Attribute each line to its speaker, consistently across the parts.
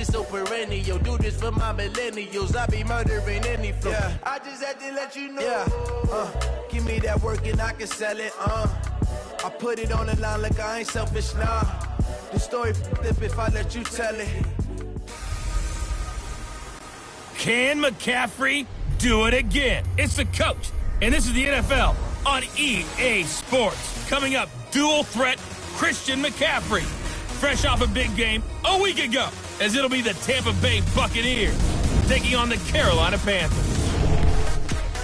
Speaker 1: shit so perennial. Do this for my millennials. I be murdering any flow. Yeah. I just had to let you know. Yeah. Give me that work and I can sell it. I put it on the line like I ain't selfish, nah. The story flip if I let you tell it.
Speaker 2: Can McCaffrey do it again? It's the coach, and this is the NFL on EA Sports. Coming up, dual threat Christian McCaffrey. Fresh off a big game a week ago, as it'll be the Tampa Bay Buccaneers taking on the Carolina Panthers.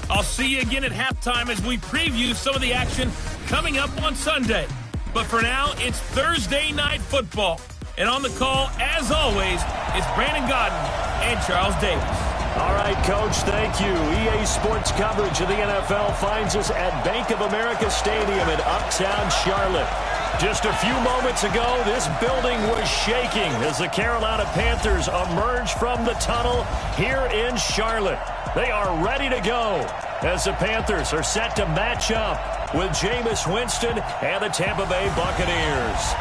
Speaker 2: I'll see you again at halftime as we preview some of the action coming up on Sunday. But for now, it's Thursday Night Football. And on the call, as always, it's Brandon Godden and Charles Davis.
Speaker 3: All right, Coach, thank you. EA Sports coverage of the NFL finds us at Bank of America Stadium in Uptown Charlotte. Just a few moments ago, this building was shaking as the Carolina Panthers emerged from the tunnel here in Charlotte. They are ready to go as the Panthers are set to match up with Jameis Winston and the Tampa Bay Buccaneers.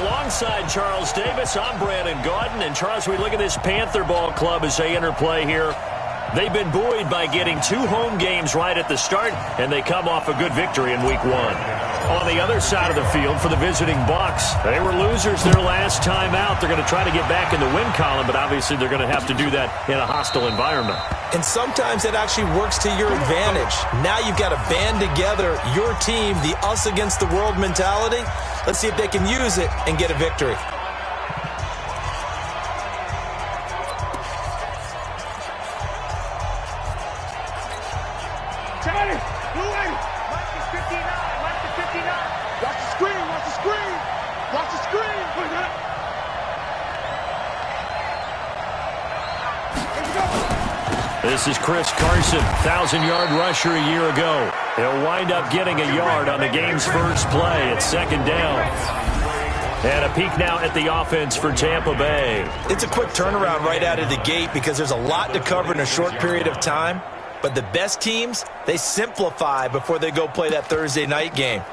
Speaker 3: Alongside Charles Davis, I'm Brandon Gaudin. And Charles, we look at this Panther ball club as they enter play here. They've been buoyed by getting 2 home games right at the start, and they come off a good victory in Week 1. On the other side of the field for the visiting Bucs, they were losers their last time out. They're going to try to get back in the win column, but obviously they're going to have to do that in a hostile environment.
Speaker 4: And sometimes it actually works to your advantage. Now you've got to band together your team, the us against the world mentality. Let's see if they can use it and get a victory.
Speaker 3: This is Chris Carson, 1,000-yard rusher a year ago. He'll wind up getting a yard on the game's first play at second down. And a peek now at the offense for Tampa Bay.
Speaker 4: It's a quick turnaround right out of the gate because there's a lot to cover in a short period of time. But the best teams, they simplify before they go play that Thursday night game.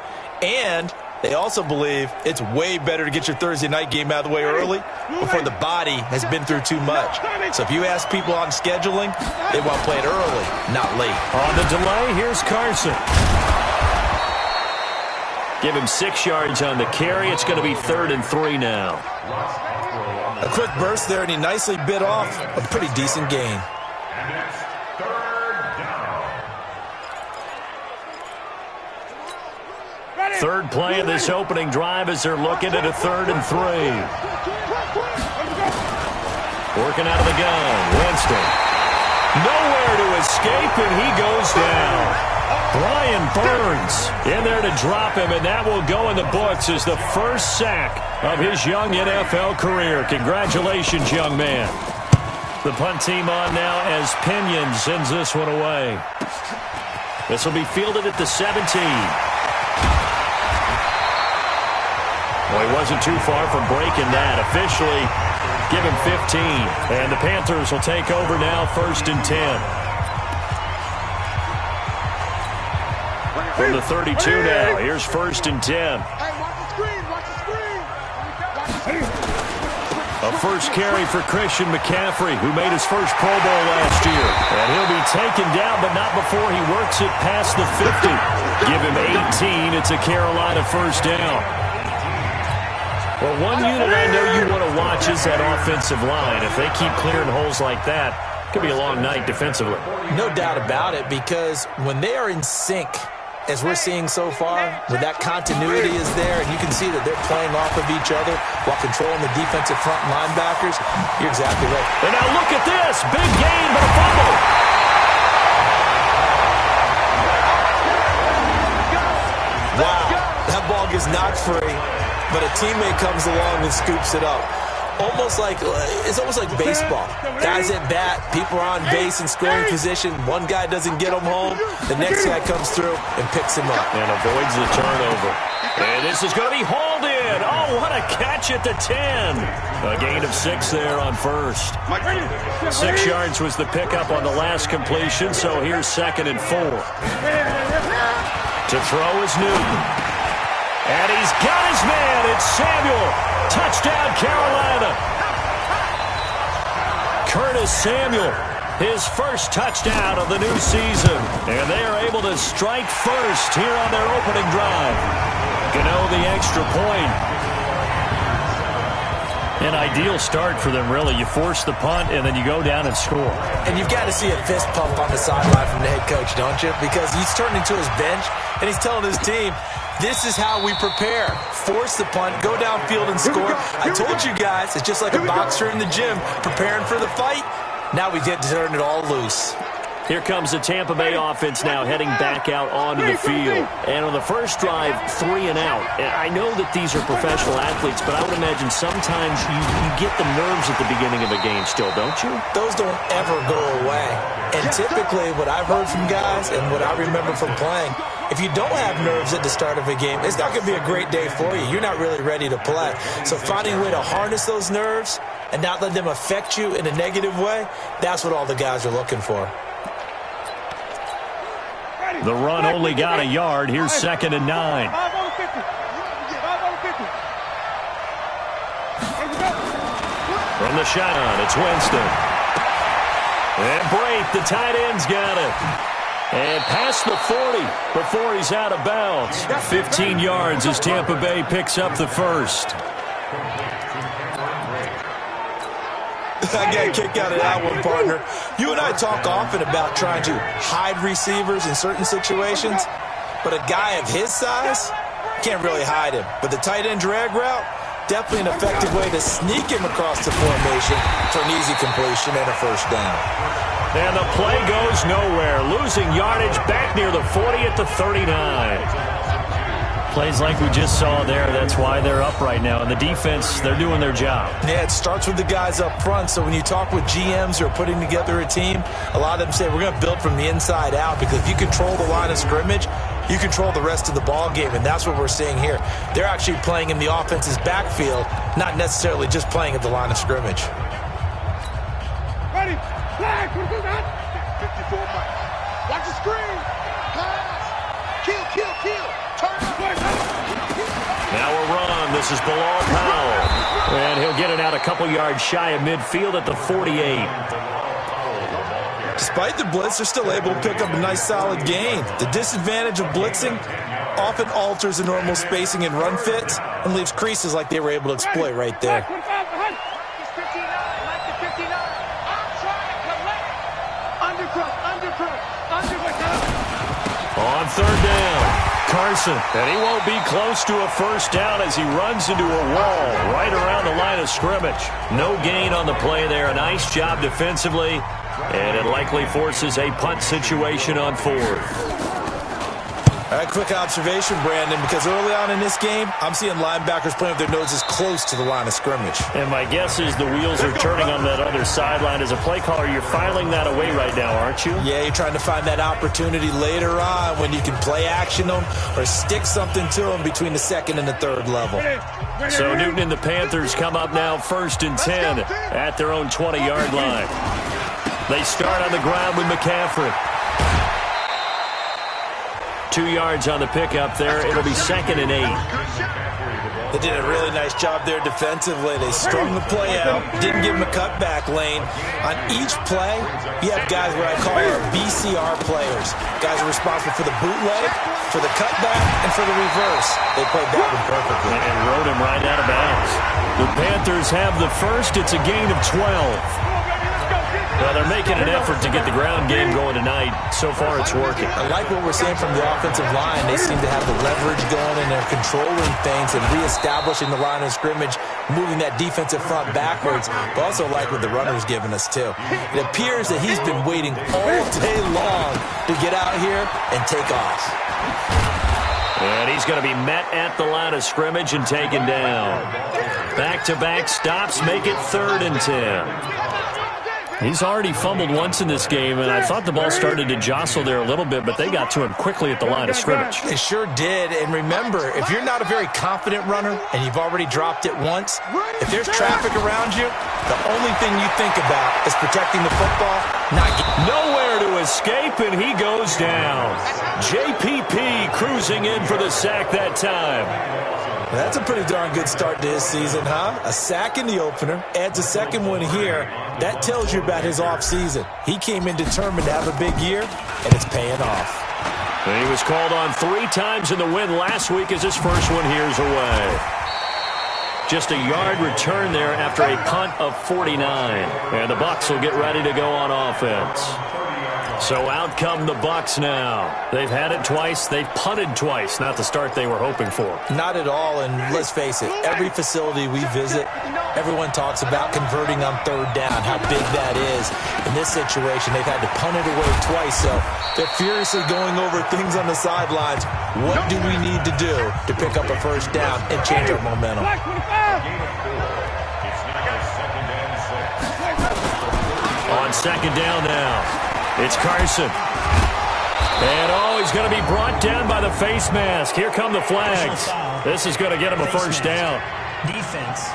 Speaker 4: And they also believe it's way better to get your Thursday night game out of the way early before the body has been through too much. So if you ask people on scheduling, they want to play it early, not late.
Speaker 3: On the delay, here's Carson. Give him 6 yards on the carry. It's going to be 3rd and 3 now.
Speaker 4: A quick burst there, and he nicely bit off a pretty decent gain.
Speaker 3: Third play of this opening drive as they're looking at a 3rd and 3. Working out of the gun, Winston. Nowhere to escape, and he goes down. Brian Burns in there to drop him, and that will go in the books as the first sack of his young NFL career. Congratulations, young man. The punt team on now as Pinion sends this one away. This will be fielded at the 17. Well, he wasn't too far from breaking that. Officially, give him 15. And the Panthers will take over now, 1st and 10. From the 32 now, here's 1st and 10. A first carry for Christian McCaffrey, who made his first Pro Bowl last year. And he'll be taken down, but not before he works it past the 50. Give him 18. It's a Carolina first down. Well, one unit I know you want to watch is that offensive line. If they keep clearing holes like that, it could be a long night defensively.
Speaker 4: No doubt about it, because when they are in sync, as we're seeing so far, when that continuity is there and you can see that they're playing off of each other while controlling the defensive front linebackers, you're exactly right.
Speaker 3: And now look at this. Big gain, but a fumble.
Speaker 4: Wow, that ball gets knocked free, but a teammate comes along and scoops it up. It's almost like baseball. Guys at bat, people are on base in scoring position. One guy doesn't get him home. The next guy comes through and picks him up.
Speaker 3: And avoids the turnover. And this is going to be hauled in. Oh, what a catch at the 10. A gain of 6 there on first. 6 yards was the pickup on the last completion, so here's 2nd and 4. To throw is Newton. And he's got his man. It's Samuel. Touchdown, Carolina. Curtis Samuel, his first touchdown of the new season. And they are able to strike first here on their opening drive. Gano the extra point. An ideal start for them, really. You force the punt, and then you go down and score.
Speaker 4: And you've got to see a fist pump on the sideline from the head coach, don't you? Because he's turning to his bench, and he's telling his team, this is how we prepare. Force the punt, go downfield and score. I told you guys, it's just like a boxer in the gym preparing for the fight. Now we get to turn it all loose.
Speaker 3: Here comes the Tampa Bay offense now heading back out onto the field. And on the first drive, 3 and out. And I know that these are professional athletes, but I would imagine sometimes you get the nerves at the beginning of a game still, don't you?
Speaker 4: Those don't ever go away. And typically what I've heard from guys and what I remember from playing, if you don't have nerves at the start of a game, it's not going to be a great day for you. You're not really ready to play. So finding a way to harness those nerves and not let them affect you in a negative way, that's what all the guys are looking for.
Speaker 3: The run only got a yard. Here's 2nd and 9. From the shotgun, it's Winston. And Brate, the tight end's got it. And past the 40 before he's out of bounds. 15 yards as Tampa Bay picks up the first.
Speaker 4: I got a kick out of that one, partner. You and I talk often about trying to hide receivers in certain situations, but a guy of his size can't really hide him. But the tight end drag route, definitely an effective way to sneak him across the formation for an easy completion and a first down.
Speaker 3: And the play goes nowhere, losing yardage back near the 40 at the 39. Plays like we just saw there. That's why they're up right now. And the defense, they're doing their job.
Speaker 4: Yeah, it starts with the guys up front. So when you talk with GMs who are putting together a team, a lot of them say we're going to build from the inside out, because if you control the line of scrimmage, you control the rest of the ball game, and that's what we're seeing here. They're actually playing in the offense's backfield, not necessarily just playing at the line of scrimmage.
Speaker 5: Ready, flag, 54 miles. Watch the screen. Pass. Kill.
Speaker 3: Now a run. This is Bilal Powell. And he'll get it out a couple yards shy of midfield at the 48.
Speaker 4: Despite the blitz, they're still able to pick up a nice solid gain. The disadvantage of blitzing often alters the normal spacing and run fits and leaves creases like they were able to exploit right there.
Speaker 3: On 3rd down, Carson, and he won't be close to a first down as he runs into a wall right around the line of scrimmage. No gain on the play there. A nice job defensively, and it likely forces a punt situation on 4th.
Speaker 4: All right, quick observation, Brandon, because early on in this game, I'm seeing linebackers playing with their noses close to the line of scrimmage.
Speaker 3: And my guess is the wheels are turning on that other sideline. As a play caller, you're filing that away right now, aren't you?
Speaker 4: Yeah, you're trying to find that opportunity later on when you can play action them or stick something to them between the 2nd and the 3rd level.
Speaker 3: So Newton and the Panthers come up now 1st and 10 at their own 20-yard line. They start on the ground with McCaffrey. 2 yards on the pickup there. It'll be 2nd and 8.
Speaker 4: They did a really nice job there defensively. They strung the play out, didn't give him a cutback lane. On each play, you have guys what I call our BCR players. Guys are responsible for the bootleg, for the cutback, and for the reverse. They played that one perfectly.
Speaker 3: And rode him right out of bounds. The Panthers have the first. It's a gain of 12. Well, they're making an effort to get the ground game going tonight. So far, it's working.
Speaker 4: I like what we're seeing from the offensive line. They seem to have the leverage going, and they're controlling things and reestablishing the line of scrimmage, moving that defensive front backwards. But also like what the runner's giving us, too. It appears that he's been waiting all day long to get out here and take off.
Speaker 3: And he's going to be met at the line of scrimmage and taken down. Back-to-back stops make it 3rd and 10. He's already fumbled once in this game, and I thought the ball started to jostle there a little bit, but they got to him quickly at the line of scrimmage.
Speaker 4: They sure did. And remember, if you're not a very confident runner and you've already dropped it once, if there's traffic around you, the only thing you think about is protecting the football, not getting
Speaker 3: nowhere to escape, and he goes down. JPP cruising in for the sack that time.
Speaker 4: That's a pretty darn good start to his season, huh? A sack in the opener, adds a second one here. That tells you about his offseason. He came in determined to have a big year, and it's paying off.
Speaker 3: He was called on 3 times in the win last week as his first one here's away. Just a yard return there after a punt of 49. And the Bucs will get ready to go on offense. So out come the Bucs now. They've had it twice. They've punted twice. Not the start they were hoping for.
Speaker 4: Not at all, and let's face it, every facility we visit, everyone talks about converting on third down, how big that is. In this situation, they've had to punt it away twice, so they're furiously going over things on the sidelines. What do we need to do to pick up a first down and change our momentum?
Speaker 3: On second down now. It's Carson. And, he's going to be brought down by the face mask. Here come the flags. This is going to get him a first down.
Speaker 6: Defense.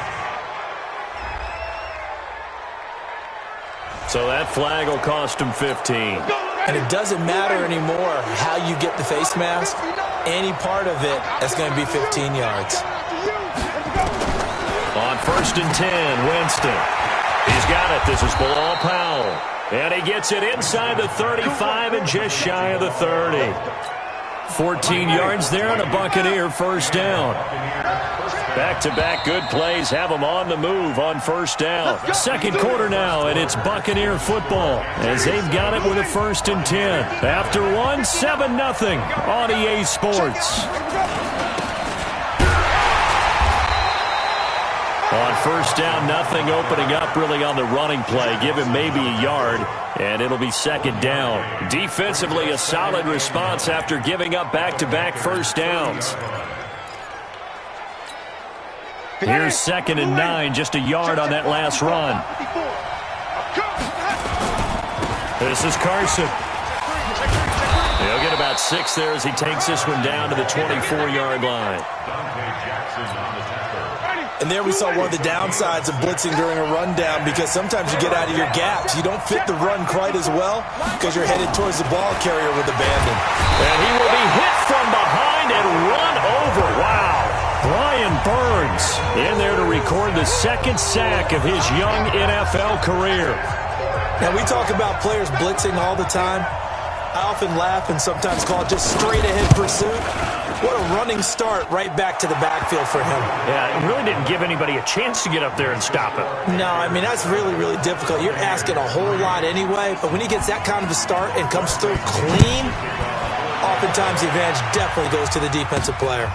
Speaker 3: So that flag will cost him 15.
Speaker 4: And it doesn't matter anymore how you get the face mask. Any part of it is going to be 15 yards.
Speaker 3: On first and 10, Winston. He's got it. This is Bilal Powell. And he gets it inside the 35 and just shy of the 30. 14 yards there on a Buccaneer first down. Back-to-back good plays have them on the move on first down. Second quarter now, and it's Buccaneer football as they've got it with a first and 10. After one, 7-0 on EA Sports. On first down, nothing opening up really on the running play. Give him maybe a yard, and it'll be second down. Defensively, a solid response after giving up back-to-back first downs. Here's second and 9, just a yard on that last run. This is Carson. He'll get about 6 there as he takes this one down to the 24-yard line.
Speaker 4: And there we saw one of the downsides of blitzing during a rundown, because sometimes you get out of your gaps. You don't fit the run quite as well because you're headed towards the ball carrier with abandon.
Speaker 3: And he will be hit from behind and run over. Wow. Brian Burns in there to record the second sack of his young NFL career.
Speaker 4: Now, we talk about players blitzing all the time. I often laugh and sometimes call it just straight-ahead pursuit. What a running start right back to the backfield for him.
Speaker 3: Yeah, it really didn't give anybody a chance to get up there and stop him.
Speaker 4: No, I mean, that's really, really difficult. You're asking a whole lot anyway, but when he gets that kind of a start and comes through clean, oftentimes the advantage definitely goes to the defensive player.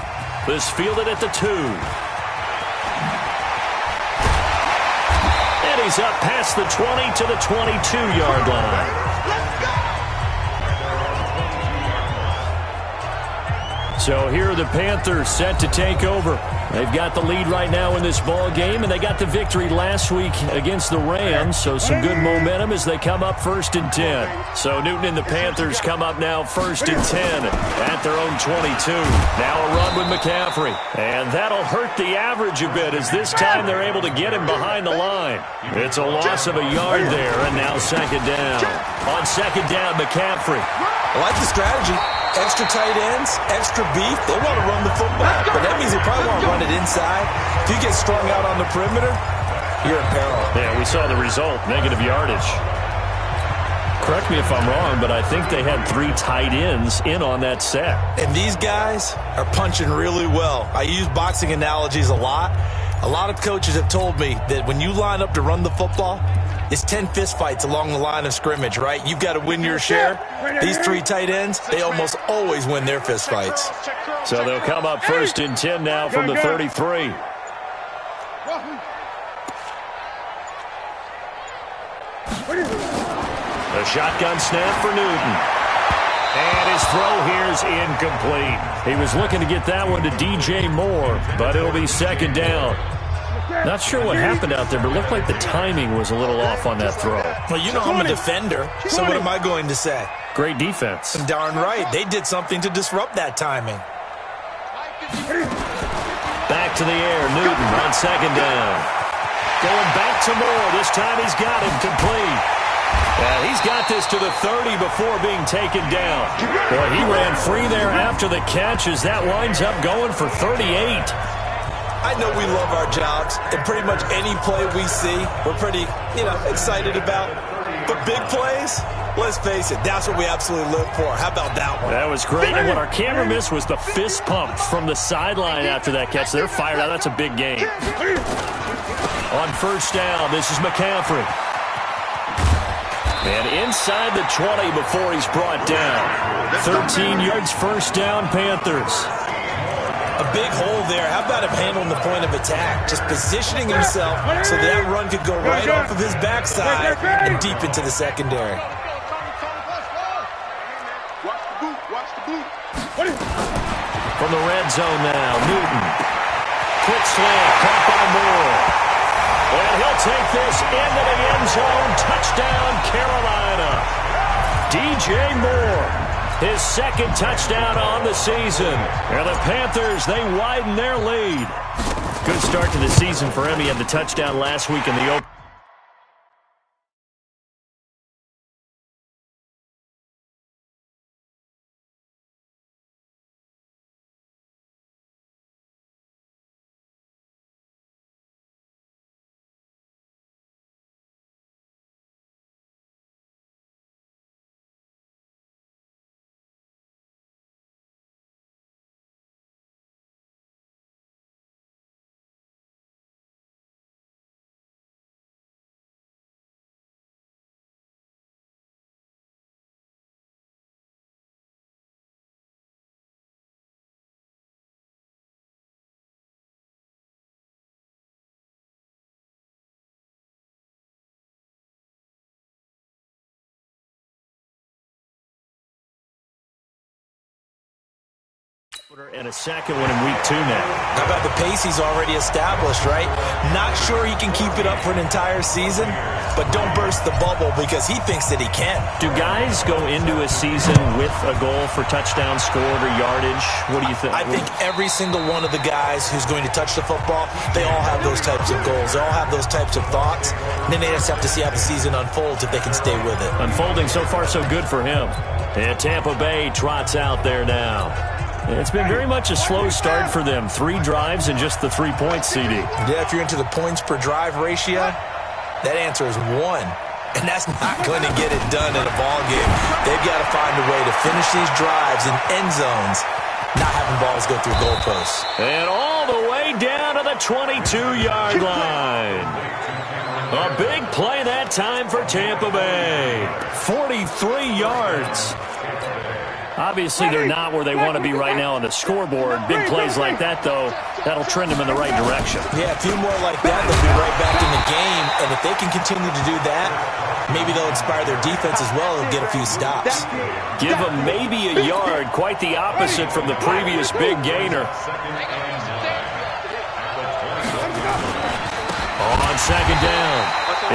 Speaker 3: This fielded at the 2. And he's up past the 20 to the 22-yard line. So here are the Panthers set to take over. They've got the lead right now in this ball game, and they got the victory last week against the Rams, so some good momentum as they come up first and 10. So Newton and the Panthers come up now first and 10 at their own 22. Now a run with McCaffrey, and that'll hurt the average a bit as this time they're able to get him behind the line. It's a loss of a yard there, and now second down. On second down, McCaffrey.
Speaker 4: I like the strategy. Extra tight ends, extra beef. They want to run the football, but that means they probably want to run it inside. If you get strung out on the perimeter, you're in peril.
Speaker 3: Yeah, we saw the result, negative yardage. Correct me if I'm wrong, but I think they had 3 tight ends in on that set.
Speaker 4: And these guys are punching really well. I use boxing analogies a lot. A lot of coaches have told me that when you line up to run the football, it's 10 fistfights along the line of scrimmage, right? You've got to win your share. These 3 tight ends, they almost always win their fistfights.
Speaker 3: So they'll come up first and 10 now from the 33. A shotgun snap for Newton. And his throw here is incomplete. He was looking to get that one to DJ Moore, but it'll be second down. Not sure what happened out there, but it looked like the timing was a little off on that throw.
Speaker 4: Well, you know I'm a defender, so what am I going to say?
Speaker 3: Great defense.
Speaker 4: Darn right. They did something to disrupt that timing.
Speaker 3: Back to the air, Newton on second down. Going back to Moore. This time he's got him complete. And he's got this to the 30 before being taken down. Boy, he ran free there after the catch as that winds up going for 38.
Speaker 4: I know we love our jobs, and pretty much any play we see, we're pretty, excited about. But big plays, let's face it, that's what we absolutely live for. How about that one?
Speaker 3: That was great, and what our camera missed was the fist pump from the sideline after that catch. They're fired out. That's a big game. On first down, this is McCaffrey. And inside the 20 before he's brought down. 13 yards, first down, Panthers.
Speaker 4: A big hole there. How about him handling the point of attack? Just positioning himself so that run could go right off of his backside and deep into the secondary.
Speaker 3: From the red zone now, Newton. Quick slant, caught by Moore. And he'll take this into the end zone. Touchdown, Carolina. DJ Moore, his second touchdown on the season. And the Panthers, they widen their lead. Good start to the season for him. He had the touchdown last week in the open. And a second one in week 2 now.
Speaker 4: How about the pace he's already established, right? Not sure he can keep it up for an entire season, but don't burst the bubble because he thinks that he can.
Speaker 3: Do guys go into a season with a goal for touchdown scored or yardage? What do you think?
Speaker 4: I think every single one of the guys who's going to touch the football, they all have those types of goals. They all have those types of thoughts. And then they just have to see how the season unfolds if they can stay with it.
Speaker 3: Unfolding so far so good for him. And Tampa Bay trots out there now. It's been very much a slow start for them. 3 drives and just the 3 points, CD.
Speaker 4: Yeah, if you're into the points per drive ratio, that answer is 1. And that's not going to get it done in a ball game. They've got to find a way to finish these drives in end zones, not having balls go through goalposts.
Speaker 3: And all the way down to the 22-yard line. A big play that time for Tampa Bay. 43 yards. Obviously, they're not where they want to be right now on the scoreboard. Big plays like that, though, that'll trend them in the right direction.
Speaker 4: Yeah, a few more like that, they'll be right back in the game. And if they can continue to do that, maybe they'll inspire their defense as well and get a few stops.
Speaker 3: Give them maybe a yard, quite the opposite from the previous big gainer. On second down,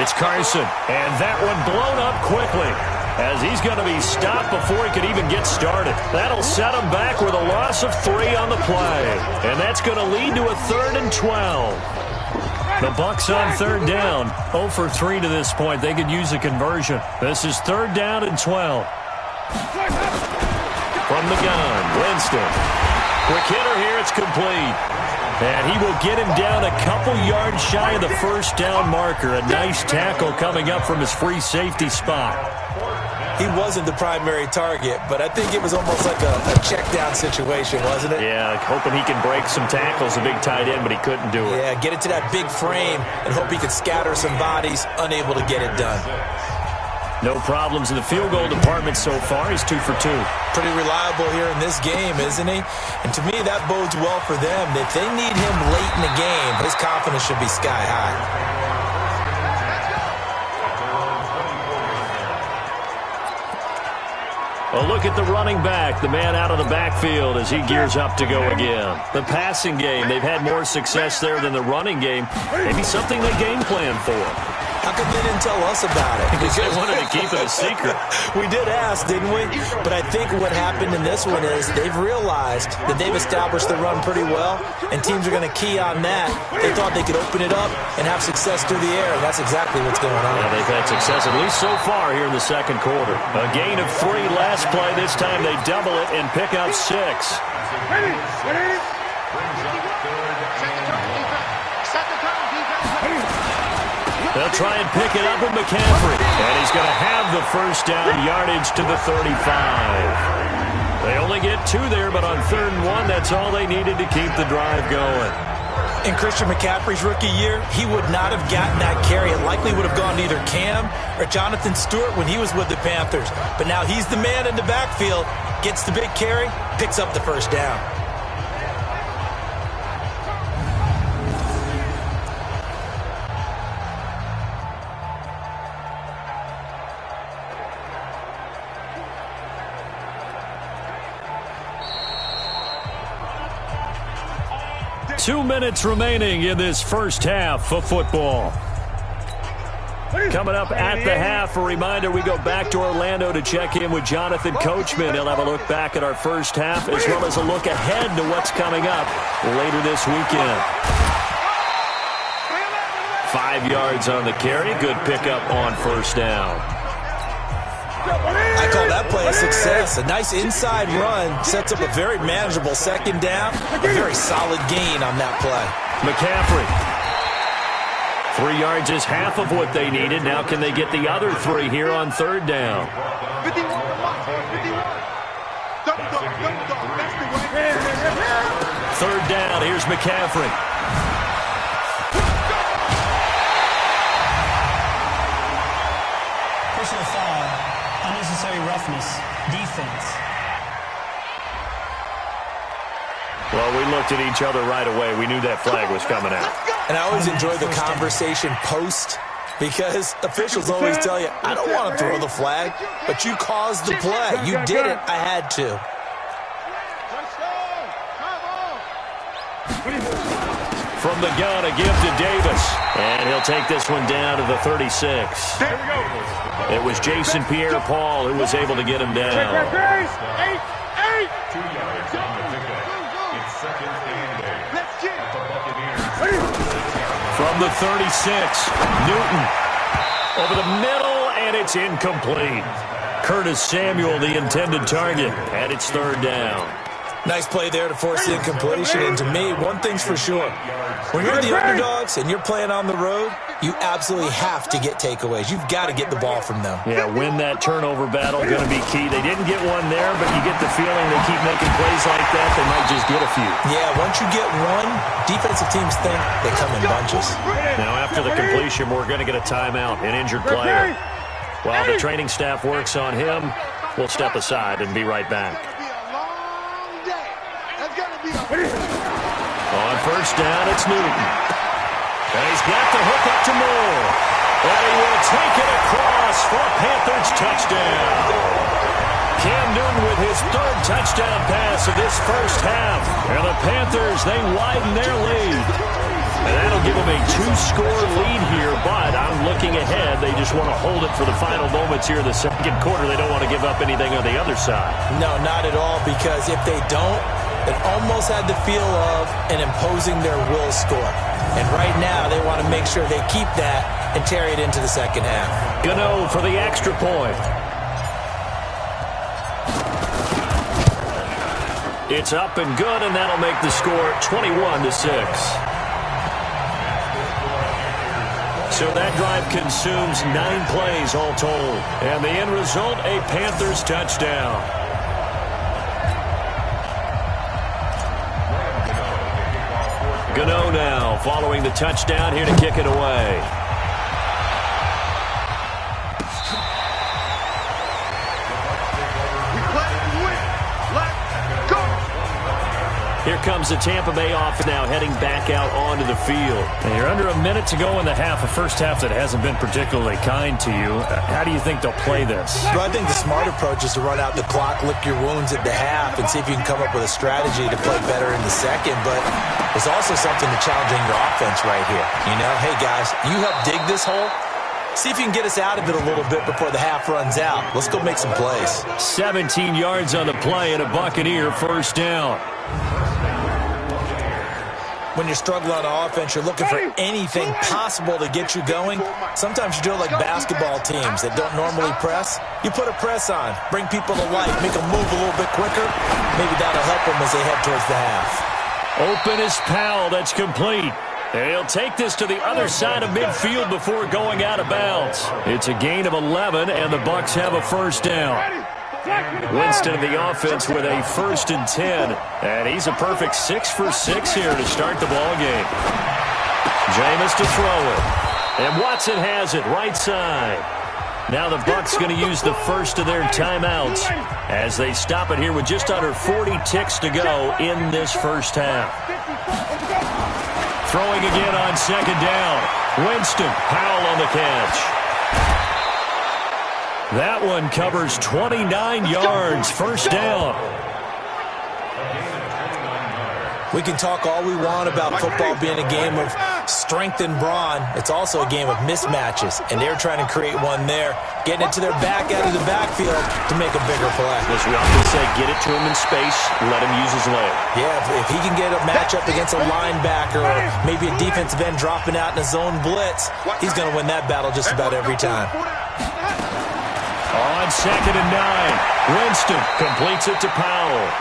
Speaker 3: it's Carson. And that one blown up quickly, as he's going to be stopped before he could even get started. That'll set him back with a loss of 3 on the play. And that's going to lead to a 3rd and 12. The Bucs on third down. 0 for 3 to this point. They could use a conversion. This is 3rd down and 12. From the gun, Winston. Quick hitter here, it's complete. And he will get him down a couple yards shy of the first down marker. A nice tackle coming up from his free safety spot.
Speaker 4: He wasn't the primary target, but I think it was almost like a check-down situation, wasn't it?
Speaker 3: Yeah, hoping he can break some tackles, a big tight end, but he couldn't do it.
Speaker 4: Yeah, get it to that big frame and hope he could scatter some bodies, unable to get it done.
Speaker 3: No problems in the field goal department so far. He's 2 for 2.
Speaker 4: Pretty reliable here in this game, isn't he? And to me, that bodes well for them. If they need him late in the game, his confidence should be sky high.
Speaker 3: A look at the running back, the man out of the backfield as he gears up to go again. The passing game, they've had more success there than the running game. Maybe something they game plan for.
Speaker 4: How come they didn't tell us about it?
Speaker 3: Because they wanted to keep it a secret.
Speaker 4: We did ask, didn't we? But I think what happened in this one is they've realized that they've established the run pretty well, and teams are going to key on that. They thought they could open it up and have success through the air, and that's exactly what's going on.
Speaker 3: Yeah, they've had success, at least so far here in the second quarter. A gain of 3 last play. This time they double it and pick up 6. They'll try and pick it up with McCaffrey. And he's going to have the first down, yardage to the 35. They only get 2 there, but on 3rd and 1, that's all they needed to keep the drive going.
Speaker 4: In Christian McCaffrey's rookie year, he would not have gotten that carry. It likely would have gone to either Cam or Jonathan Stewart when he was with the Panthers. But now he's the man in the backfield, gets the big carry, picks up the first down.
Speaker 3: Two minutes remaining in this first half of football. Coming up at the half, a reminder, we go back to Orlando to check in with Jonathan Coachman. He'll have a look back at our first half as well as a look ahead to what's coming up later this weekend. 5 yards on the carry. Good pickup on first down.
Speaker 4: I call that play a success. A nice inside run sets up a very manageable second down. A very solid gain on that play.
Speaker 3: McCaffrey. 3 yards is half of what they needed. Now can they get the other 3 here on 3rd down?
Speaker 5: 51.
Speaker 3: 3rd down. Here's McCaffrey.
Speaker 6: Personal foul. Unnecessary roughness. Defense.
Speaker 3: Well, we looked at each other right away. We knew that flag was coming out.
Speaker 4: And I always enjoy the conversation post because officials always tell you, I don't want to throw the flag, but you caused the play. You did it. I had to.
Speaker 3: From the gun, a give to Davis. And he'll take this one down to the 36. It was Jason Pierre-Paul who was able to get him down. From the 36, Newton over the middle, and it's incomplete. Curtis Samuel, the intended target, and it's 3rd down.
Speaker 4: Nice play there to force the incompletion. And to me, one thing's for sure. When you're the underdogs and you're playing on the road, you absolutely have to get takeaways. You've got to get the ball from them.
Speaker 3: Yeah, win that turnover battle, going to be key. They didn't get one there, but you get the feeling they keep making plays like that, they might just get a few.
Speaker 4: Yeah, once you get one, defensive teams think they come in bunches.
Speaker 3: Now, after the completion, we're going to get a timeout, an injured player. While the training staff works on him, we'll step aside and be right back. On first down, it's Newton. And he's got the hook up to Moore. And he will take it across for a Panthers touchdown. Cam Newton with his 3rd touchdown pass of this first half. And the Panthers, they widen their lead. And that'll give them a 2-score lead here, but I'm looking ahead. They just want to hold it for the final moments here in the second quarter. They don't want to give up anything on the other side.
Speaker 4: No, not at all, because if they don't, it almost had the feel of an imposing their will score. And right now, they want to make sure they keep that and carry it into the second half.
Speaker 3: Gano for the extra point. It's up and good, and that'll make the score 21-6. So that drive consumes 9 plays all told. And the end result, a Panthers touchdown. Gano now following the touchdown here to kick it away. Here comes the Tampa Bay offense now heading back out onto the field.
Speaker 2: And you're under a minute to go in the half, a first half that hasn't been particularly kind to you. How do you think they'll play this?
Speaker 4: Well, I think the smart approach is to run out the clock, lick your wounds at the half, and see if you can come up with a strategy to play better in the second. But there's also something to challenging your offense right here. You know, hey, guys, you help dig this hole. See if you can get us out of it a little bit before the half runs out. Let's go make some plays.
Speaker 3: 17 yards on the play and a Buccaneer first down.
Speaker 4: When you're struggling on offense, you're looking for anything possible to get you going. Sometimes you do it like basketball teams that don't normally press. You put a press on, bring people to life, make them move a little bit quicker. Maybe that'll help them as they head towards the half.
Speaker 3: Open is Powell. That's complete. And he'll take this to the other side of midfield before going out of bounds. It's a gain of 11, and the Bucs have a first down. Winston of the offense with a 1st and 10. And he's a perfect 6 for 6 here to start the ball game. Jameis to throw it. And Watson has it right side. Now the Bucs going to use the first of their timeouts as they stop it here with just under 40 ticks to go in this first half. Throwing again on 2nd down. Winston, Powell on the catch. That one covers 29 yards. First down.
Speaker 4: We can talk all we want about football being a game of strength and brawn. It's also a game of mismatches, and they're trying to create one there, getting it to their back out of the backfield to make a bigger play.
Speaker 3: As we often say, get it to him in space, let him use his leg.
Speaker 4: Yeah, if he can get a matchup against a linebacker or maybe a defensive end dropping out in a zone blitz, he's going to win that battle just about every time.
Speaker 3: On 2nd and 9, Winston completes it to Powell.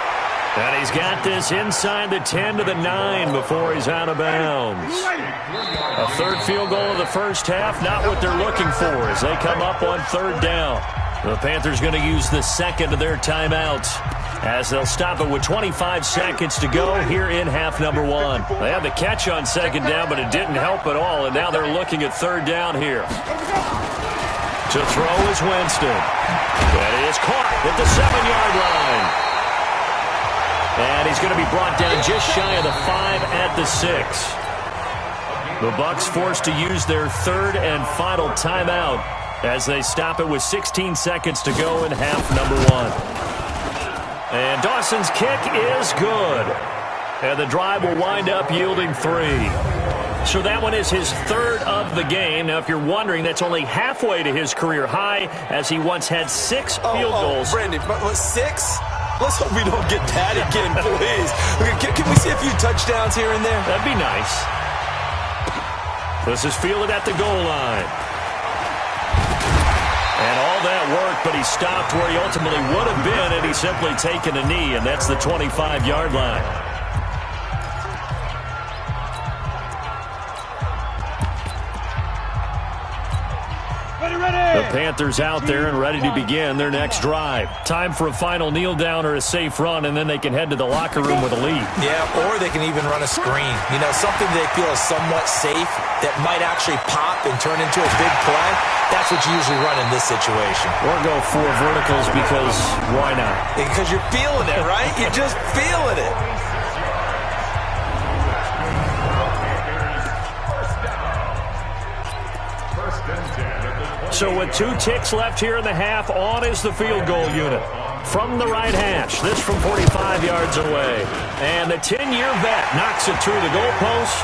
Speaker 3: And he's got this inside the 10 to the 9 before he's out of bounds. A 3rd field goal of the first half, not what they're looking for as they come up on 3rd down. The Panthers going to use the 2nd of their timeouts as they'll stop it with 25 seconds to go here in half number 1. They had the catch on 2nd down, but it didn't help at all, and now they're looking at 3rd down here. To throw is Winston. And it is caught at the 7-yard line. And he's going to be brought down just shy of the 5 at the 6. The Bucs forced to use their 3rd and final timeout as they stop it with 16 seconds to go in half number 1. And Dawson's kick is good. And the drive will wind up yielding 3. So that one is his 3rd of the game. Now, if you're wondering, that's only halfway to his career high as he once had 6 field goals.
Speaker 4: Brandon, but 6? Let's hope we don't get that again, please. Can we see a few touchdowns here and there?
Speaker 3: That'd be nice. This is fielded at the goal line. And all that work, but he stopped where he ultimately would have been, and he's simply taken a knee, and that's the 25-yard line. The Panthers out there and ready to begin their next drive. Time for a final kneel down or a safe run, and then they can head to the locker room with a lead.
Speaker 4: Yeah, or they can even run a screen. You know, something they feel is somewhat safe that might actually pop and turn into a big play. That's what you usually run in this situation.
Speaker 3: Or go 4 verticals because why not?
Speaker 4: Because you're feeling it, right? You're just feeling it.
Speaker 3: So with 2 ticks left here in the half, on is the field goal unit. From the right hash, this from 45 yards away. And the 10-year vet knocks it through the goalpost,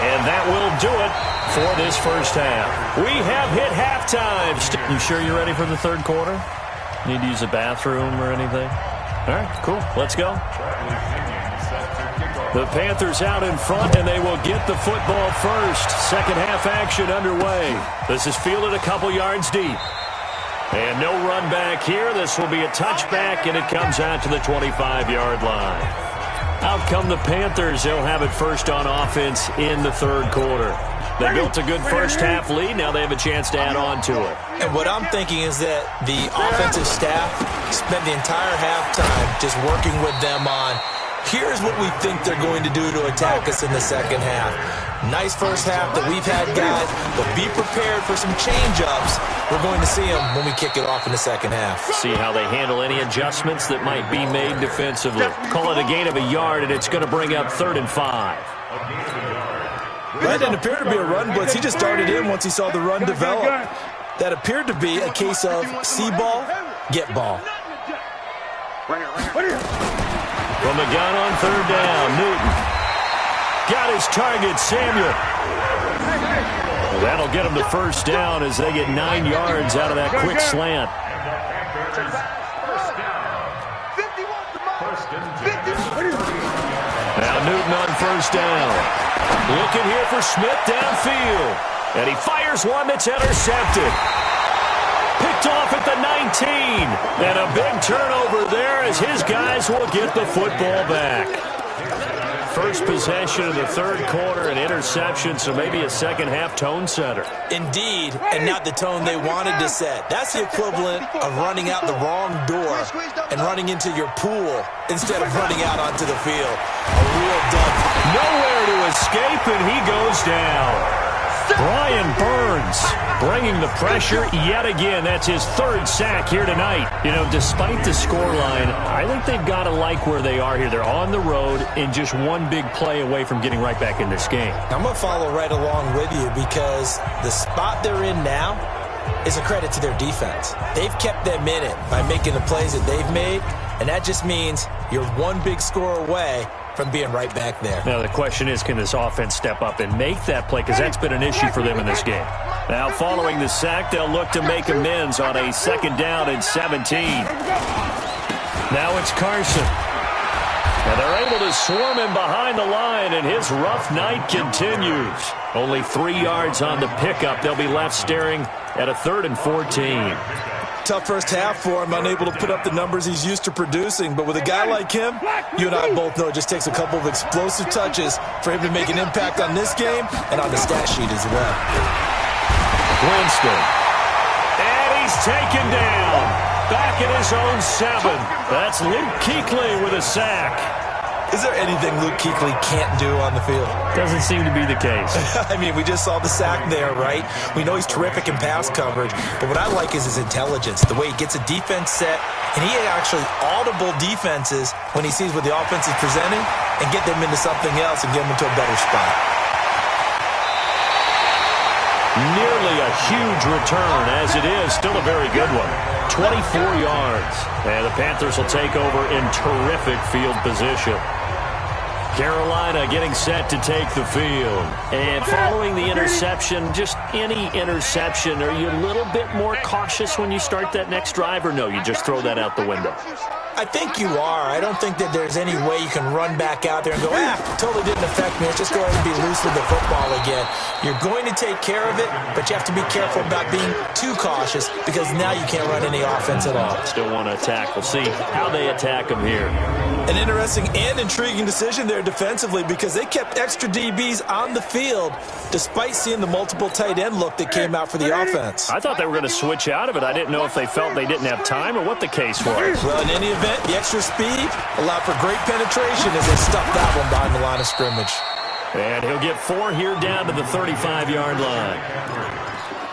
Speaker 3: and that will do it for this first half. We have hit halftime. You sure you're ready for the 3rd quarter? Need to use a bathroom or anything? All right, cool. Let's go. The Panthers out in front, and they will get the football first. Second half action underway. This is fielded a couple yards deep. And no run back here. This will be a touchback, and it comes out to the 25-yard line. Out come the Panthers. They'll have it first on offense in the 3rd quarter. They built a good first half lead. Now they have a chance to add on to it.
Speaker 4: And what I'm thinking is that the offensive staff spent the entire halftime just working with them on, here's what we think they're going to do to attack us in the second half. Nice first half that we've had, guys, but be prepared for some change-ups. We're going to see them when we kick it off in the second half.
Speaker 3: See how they handle any adjustments that might be made defensively. Call it a gain of a yard, and it's going to bring up 3rd and 5.
Speaker 4: That didn't appear to be a run blitz. He just darted in once he saw the run develop. That appeared to be a case of see ball, get ball.
Speaker 3: From the gun on 3rd down, Newton. Got his target, Samuel. Well, that'll get him to first down as they get 9 yards out of that quick slant. Now Newton on first down. Looking here for Smith downfield. And he fires one that's intercepted. Picked off at the 19. And a big turnover there as his guys will get the football back. First possession of the third quarter, an interception, so maybe a second-half tone setter.
Speaker 4: Indeed, and not the tone they wanted to set. That's the equivalent of running out the wrong door and running into your pool instead of running out onto the field. A real dump.
Speaker 3: Nowhere to escape, and he goes down. Brian Burns bringing the pressure yet again. That's his third sack here tonight. You know, despite the scoreline, I think they've got to like where they are here. They're on the road and just one big play away from getting right back in this game.
Speaker 4: I'm going to follow right along with you because the spot they're in now is a credit to their defense. They've kept them in it by making the plays that they've made, and that just means you're one big score away from being right back there.
Speaker 3: Now the question is, can this offense step up and make that play? Because that's been an issue for them in this game. Now following the sack, they'll look to make amends on a 2nd down and 17. Now it's Carson. And they're able to swarm him behind the line, and his rough night continues. Only 3 yards on the pickup. They'll be left staring at a 3rd and 14.
Speaker 4: Tough first half for him, unable to put up the numbers he's used to producing. But with a guy like him, you and I both know it just takes a couple of explosive touches for him to make an impact on this game and on the stat sheet as well.
Speaker 3: Winston. And he's taken down. Back at his own 7. That's Luke Kuechly with a sack.
Speaker 4: Is there anything Luke Kuechly can't do on the field?
Speaker 3: Doesn't seem to be the case.
Speaker 4: I mean, we just saw the sack there, right? We know he's terrific in pass coverage, but what I like is his intelligence, the way he gets a defense set, and he actually audible defenses when he sees what the offense is presenting and get them into something else and get them into a better spot.
Speaker 3: Nearly a huge return, as it is. Still a very good one. 24 yards. And the Panthers will take over in terrific field position. Carolina getting set to take the field. And following the interception, just any interception, are you a little bit more cautious when you start that next drive, or no, you just throw that out the window?
Speaker 4: I think you are. I don't think that there's any way you can run back out there and go, totally didn't affect me. Let's just go ahead and be loose with the football again. You're going to take care of it, but you have to be careful about being too cautious because now you can't run any offense at all.
Speaker 3: Still want to attack. We'll see how they attack him here.
Speaker 4: An interesting and intriguing decision there defensively because they kept extra DBs on the field despite seeing the multiple tight end look that came out for the offense.
Speaker 3: I thought they were going to switch out of it. I didn't know if they felt they didn't have time or what the case was.
Speaker 4: Well, in any event, the extra speed allowed for great penetration as they stuffed that one behind the line of scrimmage.
Speaker 3: And he'll get 4 here down to the 35-yard line.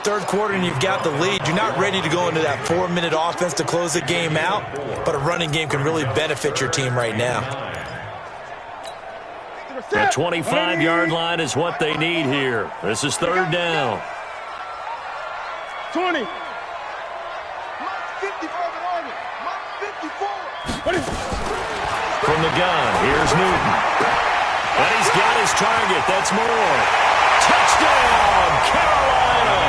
Speaker 4: Third quarter and you've got the lead. You're not ready to go into that 4-minute offense to close the game out, but a running game can really benefit your team right now.
Speaker 3: The 25-yard line is what they need here. This is 3rd down.
Speaker 5: 20.
Speaker 3: From the gun, here's Newton. And he's got his target. That's Moore. Touchdown, Carolina.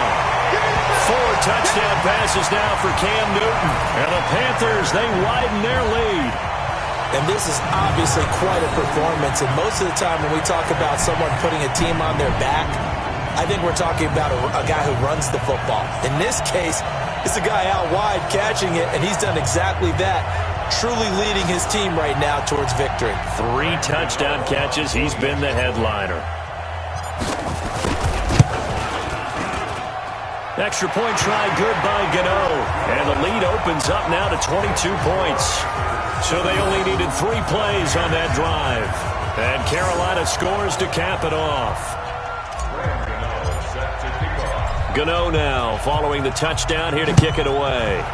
Speaker 3: 4 touchdown passes now for Cam Newton. And the Panthers, they widen their lead.
Speaker 4: And this is obviously quite a performance. And most of the time when we talk about someone putting a team on their back, I think we're talking about a guy who runs the football. In this case, it's a guy out wide catching it, and he's done exactly that. Truly leading his team right now towards victory.
Speaker 3: 3 touchdown catches. He's been the headliner. Extra point try good by Gano. And the lead opens up now to 22 points. So they only needed 3 plays on that drive. And Carolina scores to cap it off. Gano now following the touchdown here to kick it away.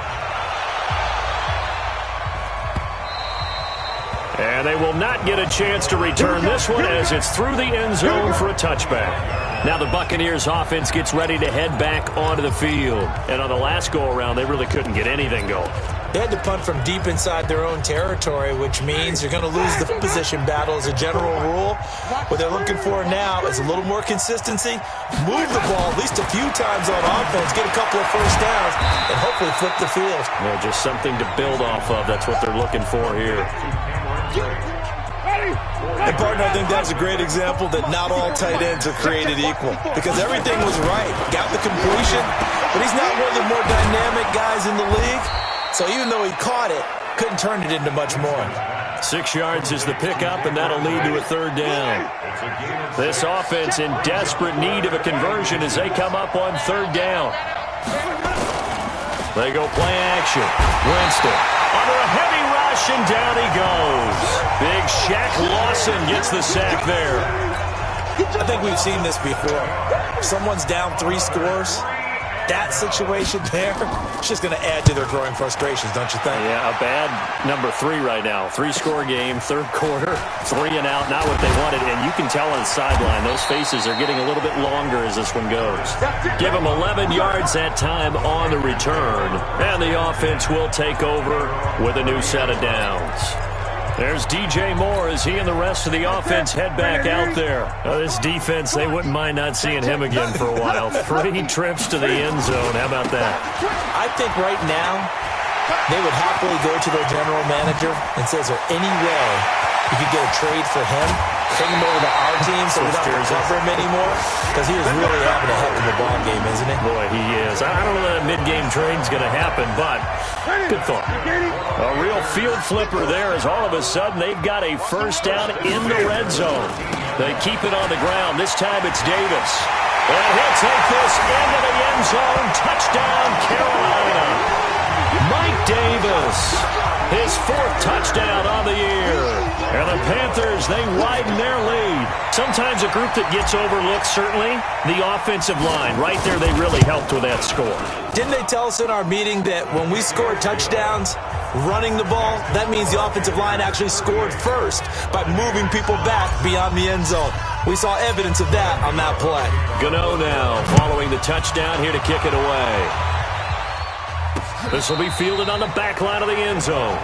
Speaker 3: And they will not get a chance to return this one as it's through the end zone for a touchback. Now the Buccaneers offense gets ready to head back onto the field. And on the last go-around, they really couldn't get anything going.
Speaker 4: They had to punt from deep inside their own territory, which means you're going to lose the position battle as a general rule. What they're looking for now is a little more consistency, move the ball at least a few times on offense, get a couple of first downs, and hopefully flip the field.
Speaker 3: Yeah, just something to build off of. That's what they're looking for here.
Speaker 4: And, partner, I think that's a great example that not all tight ends are created equal because everything was right. Got the completion, but he's not one of the more dynamic guys in the league. So even though he caught it, couldn't turn it into much more.
Speaker 3: 6 yards is the pickup, and that'll lead to a third down. This offense in desperate need of a conversion as they come up on third down. They go play action. Winston under a heavy rush, and down he goes. Big Shaq Lawson gets the sack there.
Speaker 4: I think we've seen this before. If someone's down 3 scores, that situation there, it's just going to add to their growing frustrations, don't you think?
Speaker 3: Yeah, a bad number 3 right now. 3-score game, third quarter, 3 and out, not what they wanted. And you can tell on the sideline, those faces are getting a little bit longer as this one goes. Give them 11 yards that time on the return. And the offense will take over with a new set of downs. There's DJ Moore as he and the rest of the offense head back out there. This defense, they wouldn't mind not seeing him again for a while. 3 trips to the end zone. How about that?
Speaker 4: I think right now they would happily go to their general manager and say, is there any way you could get a trade for him? Take him over to our team so we don't have to cover him anymore? Because he is really having a heck of a ball game, isn't he?
Speaker 3: Boy, he is. I don't know that mid-game trade's going to happen, but good thought. A real field flipper there as all of a sudden they've got a first down in the red zone. They keep it on the ground. This time it's Davis. And he'll take this into the end zone. Touchdown, Carolina. Mike Davis, his 4th touchdown on the year. And the Panthers, they widen their lead. Sometimes a group that gets overlooked, certainly, the offensive line. Right there, they really helped with that score.
Speaker 4: Didn't they tell us in our meeting that when we score touchdowns running the ball, that means the offensive line actually scored first by moving people back beyond the end zone? We saw evidence of that on that play.
Speaker 3: Gano now following the touchdown here to kick it away. This will be fielded on the back line of the end zone.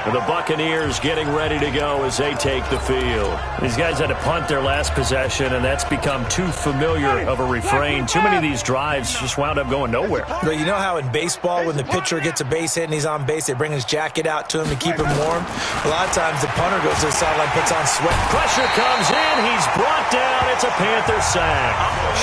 Speaker 3: And the Buccaneers getting ready to go as they take the field. These guys had to punt their last possession, and that's become too familiar of a refrain. Too many of these drives just wound up going nowhere.
Speaker 4: But you know how in baseball, when the pitcher gets a base hit and he's on base, they bring his jacket out to him to keep him warm? A lot of times the punter goes to the sideline, puts on sweat.
Speaker 3: Pressure comes in. He's brought down. It's a Panther sack.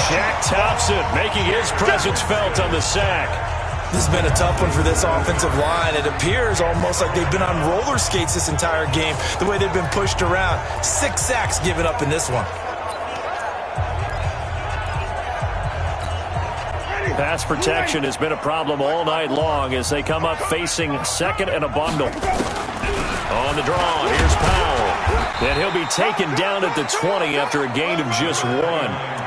Speaker 3: Shaq Thompson making his presence felt on the sack.
Speaker 4: This has been a tough one for this offensive line. It appears almost like they've been on roller skates this entire game, the way they've been pushed around. 6 sacks given up in this one.
Speaker 3: Pass protection has been a problem all night long as they come up facing second and a bundle. On the draw, here's Powell. And he'll be taken down at the 20 after a gain of just 1.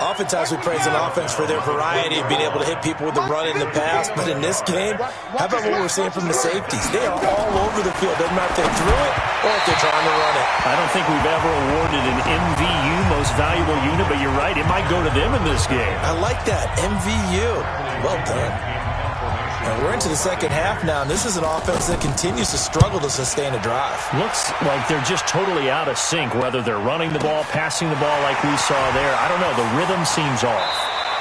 Speaker 4: Oftentimes we praise an offense for their variety of being able to hit people with the run and the pass, but in this game, how about what we're seeing from the safeties? They are all over the field. Doesn't matter if they threw it or if they're trying to run it.
Speaker 3: I don't think we've ever awarded an MVU, most valuable unit, but you're right, it might go to them in this game.
Speaker 4: I like that, MVU. Well done. And we're into the second half now, and this is an offense that continues to struggle to sustain a drive.
Speaker 3: Looks like they're just totally out of sync, whether they're running the ball, passing the ball like we saw there. I don't know. The rhythm seems off.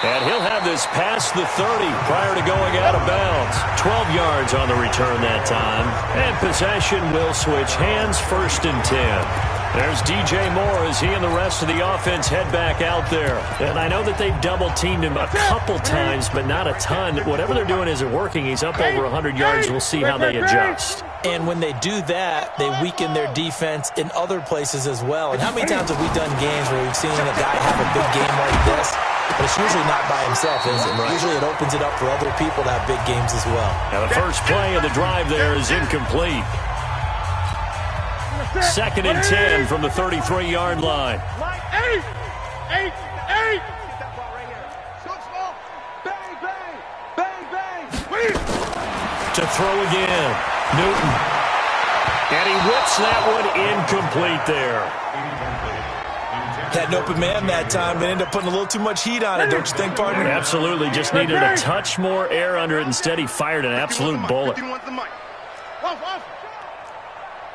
Speaker 3: And he'll have this past the 30 prior to going out of bounds. 12 yards on the return that time. And possession will switch hands, 1st and 10. There's DJ Moore as he and the rest of the offense head back out there. And I know that they've double-teamed him a couple times, but not a ton. Whatever they're doing isn't working. He's up over 100 yards. We'll see how they adjust.
Speaker 4: And when they do that, they weaken their defense in other places as well. And how many times have we done games where we've seen a guy have a big game like this? But it's usually not by himself, is it? Right. Usually it opens it up for other people to have big games as well.
Speaker 3: Now the first play of the drive there is incomplete. 2nd and 10 from the 33-yard line.
Speaker 5: 8. So small. Bang, bang. Bang, bang.
Speaker 3: To throw again. Newton. And he whips that one incomplete there.
Speaker 4: Had an open man that time, but ended up putting a little too much heat on it, don't you think, partner?
Speaker 3: Absolutely. Just needed a touch more air under it. Instead, he fired an absolute bullet.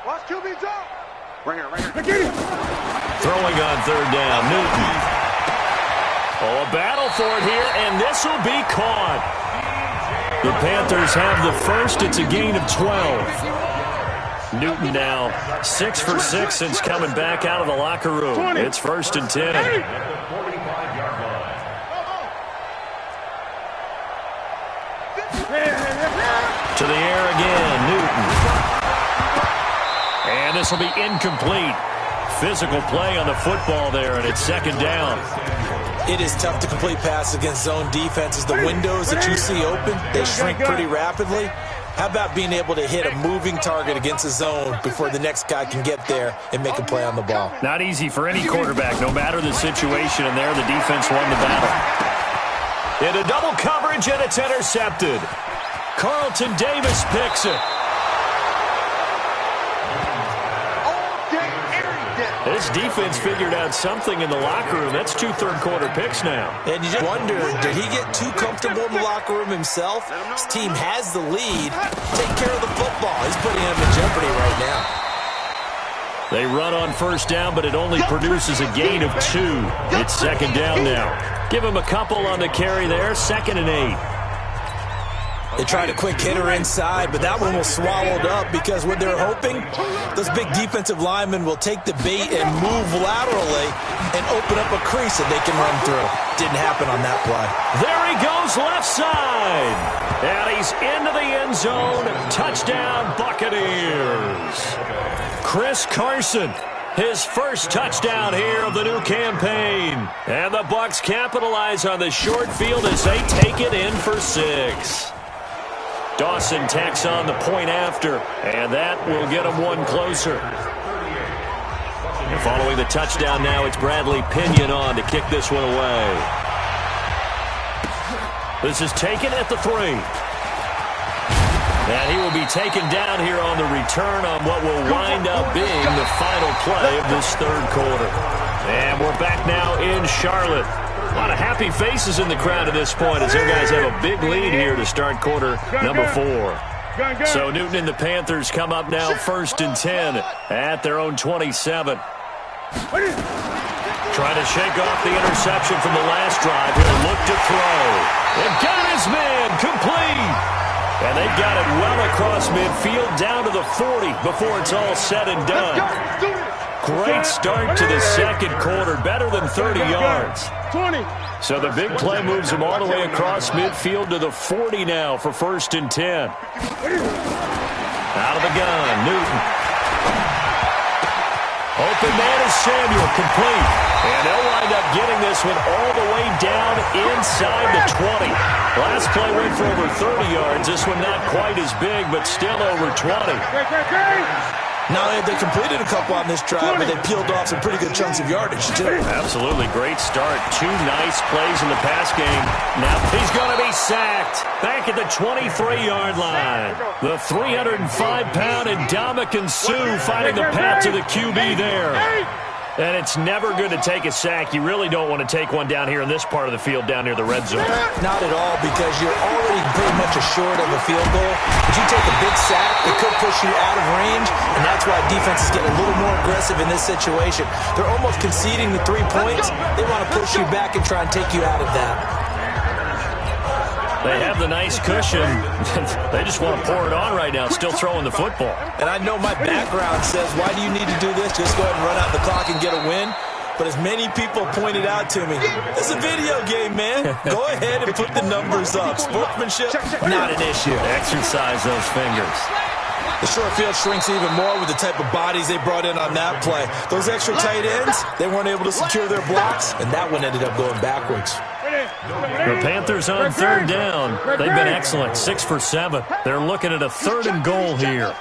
Speaker 5: Watch QB drop. Right here.
Speaker 3: Throwing on 3rd down, Newton. Oh, a battle for it here, and this will be caught. The Panthers have the first. It's a gain of 12. Newton now 6 for 6 since coming back out of the locker room. It's 1st and 10. To the air again, Newton. And this will be incomplete. Physical play on the football there, and it's second down.
Speaker 4: It is tough to complete passes against zone defenses. The windows that you see open, they shrink pretty rapidly. How about being able to hit a moving target against a zone before the next guy can get there and make a play on the ball?
Speaker 3: Not easy for any quarterback, no matter the situation, and there the defense won the battle. Into double coverage, and it's intercepted. Carlton Davis picks it. This defense figured out something in the locker room. That's 2 third-quarter picks now.
Speaker 4: And you just wonder, did he get too comfortable in the locker room himself? His team has the lead. Take care of the football. He's putting him in jeopardy right now.
Speaker 3: They run on first down, but it only produces a gain of 2. It's second down now. Give him a couple on the carry there. 2nd and 8.
Speaker 4: They tried a quick hitter inside, but that one was swallowed up because what they're hoping, those big defensive linemen will take the bait and move laterally and open up a crease that they can run through. Didn't happen on that play.
Speaker 3: There he goes left side. And he's into the end zone. Touchdown, Buccaneers. Chris Carson, his first touchdown here of the new campaign. And the Bucs capitalize on the short field as they take it in for 6. Dawson tacks on the point after, and that will get him one closer. And following the touchdown now, it's Bradley Pinion on to kick this one away. This is taken at the 3. And he will be taken down here on the return on what will wind up being the final play of this third quarter. And we're back now in Charlotte. A lot of happy faces in the crowd at this point as their guys have a big lead here to start quarter number 4. So Newton and the Panthers come up now 1st and 10 at their own 27. Trying to shake off the interception from the last drive. He'll look to throw. They've got his man complete. And they've got it well across midfield down to the 40 before it's all said and done. Great start to the second quarter, better than 30 yards. So the big play moves him all the way across midfield to the 40 now for 1st and 10. Out of the gun, Newton. Open man is Samuel, complete. And they'll wind up getting this one all the way down inside the 20. Last play went for over 30 yards. This one not quite as big, but still over 20.
Speaker 4: Now, they completed a couple on this drive, but they peeled off some pretty good chunks of yardage, too.
Speaker 3: Absolutely. Great start. 2 nice plays in the pass game. Now he's going to be sacked. Back at the 23-yard line. The 305-pound Ndamukong Suh finding the path to the QB there. And it's never good to take a sack. You really don't want to take one down here in this part of the field, down near the red zone.
Speaker 4: Not at all, because you're already pretty much assured of a field goal. If you take a big sack, it could push you out of range, and that's why defenses get a little more aggressive in this situation. They're almost conceding the 3 points. They want to push you back and try and take you out of that.
Speaker 3: They have the nice cushion. They just want to pour it on right now, still throwing the football.
Speaker 4: And I know my background says, why do you need to do this? Just go ahead and run out the clock and get a win. But as many people pointed out to me, it's a video game, man. Go ahead and put the numbers up. Sportsmanship, not an issue.
Speaker 3: Exercise those fingers.
Speaker 4: The short field shrinks even more with the type of bodies they brought in on that play. Those extra tight ends, they weren't able to secure their blocks, and that one ended up going backwards.
Speaker 3: The Panthers on 3rd down. They've been excellent, 6 for 7. They're looking at a 3rd and goal here.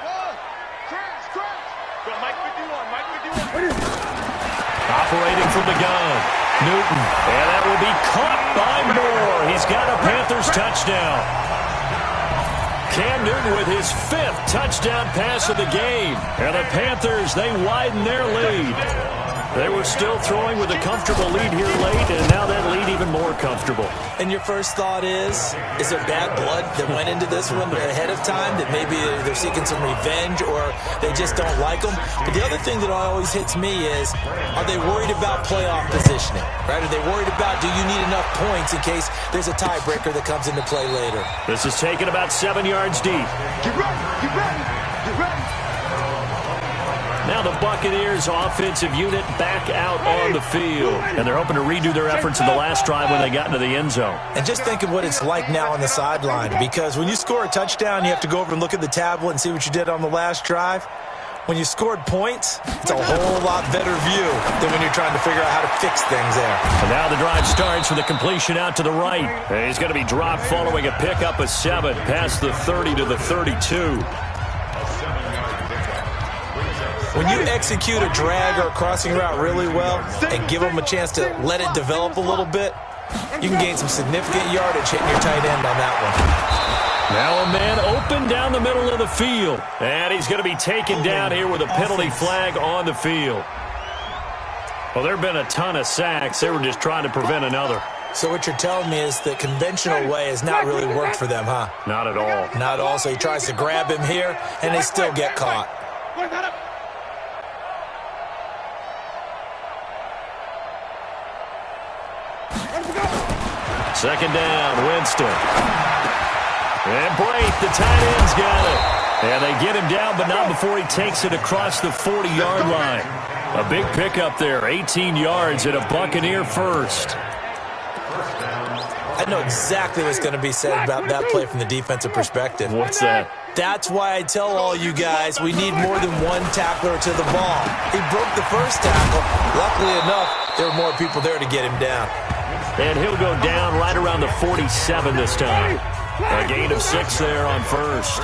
Speaker 3: Operating from the gun, Newton. And that will be caught by Moore. He's got a Panthers touchdown. Cam Newton with his 5th touchdown pass of the game. And the Panthers, they widen their lead. They were still throwing with a comfortable lead here late, and now that lead even more comfortable.
Speaker 4: And your first thought is there bad blood that went into this one ahead of time, that maybe they're seeking some revenge or they just don't like them? But the other thing that always hits me is, are they worried about playoff positioning? Right? Are they worried about, do you need enough points in case there's a tiebreaker that comes into play later?
Speaker 3: This is taken about 7 yards deep.
Speaker 5: Get ready, get ready, get ready.
Speaker 3: Now the Buccaneers offensive unit back out on the field. And they're hoping to redo their efforts in the last drive when they got into the end zone.
Speaker 4: And just think of what it's like now on the sideline, because when you score a touchdown, you have to go over and look at the tablet and see what you did on the last drive. When you scored points, it's a whole lot better view than when you're trying to figure out how to fix things there.
Speaker 3: And now the drive starts with a completion out to the right. And he's going to be dropped following a pickup of 7 past the 30 to the 32.
Speaker 4: When you execute a drag or a crossing route really well and give them a chance to let it develop a little bit, you can gain some significant yardage hitting your tight end on that one.
Speaker 3: Now a man open down the middle of the field. And he's going to be taken down here with a penalty flag on the field. Well, there have been a ton of sacks. They were just trying to prevent another.
Speaker 4: So what you're telling me is the conventional way has not really worked for them, huh?
Speaker 3: Not at all.
Speaker 4: Not at all. So he tries to grab him here, and they still get caught.
Speaker 3: Second down, Winston. And Brate, the tight end's got it. And they get him down, but not before he takes it across the 40-yard line. A big pickup there, 18 yards and a Buccaneer first.
Speaker 4: I know exactly what's going to be said about that play from the defensive perspective.
Speaker 3: What's that?
Speaker 4: That's why I tell all you guys we need more than one tackler to the ball. He broke the first tackle. Luckily enough, there were more people there to get him down.
Speaker 3: And he'll go down right around the 47 this time. A gain of 6 there on first.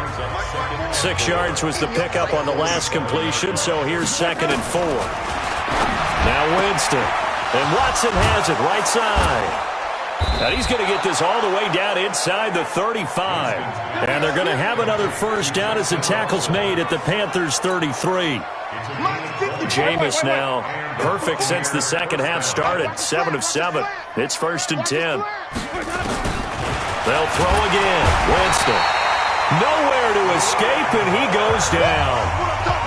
Speaker 3: 6 yards was the pickup on the last completion, so here's 2nd and 4. Now Winston. And Watson has it right side. And he's going to get this all the way down inside the 35. And they're going to have another first down as the tackle's made at the Panthers' 33. Jameis now perfect since the second half started. 7 of 7. It's 1st and 10. They'll throw again. Winston. Nowhere to escape, and he goes down.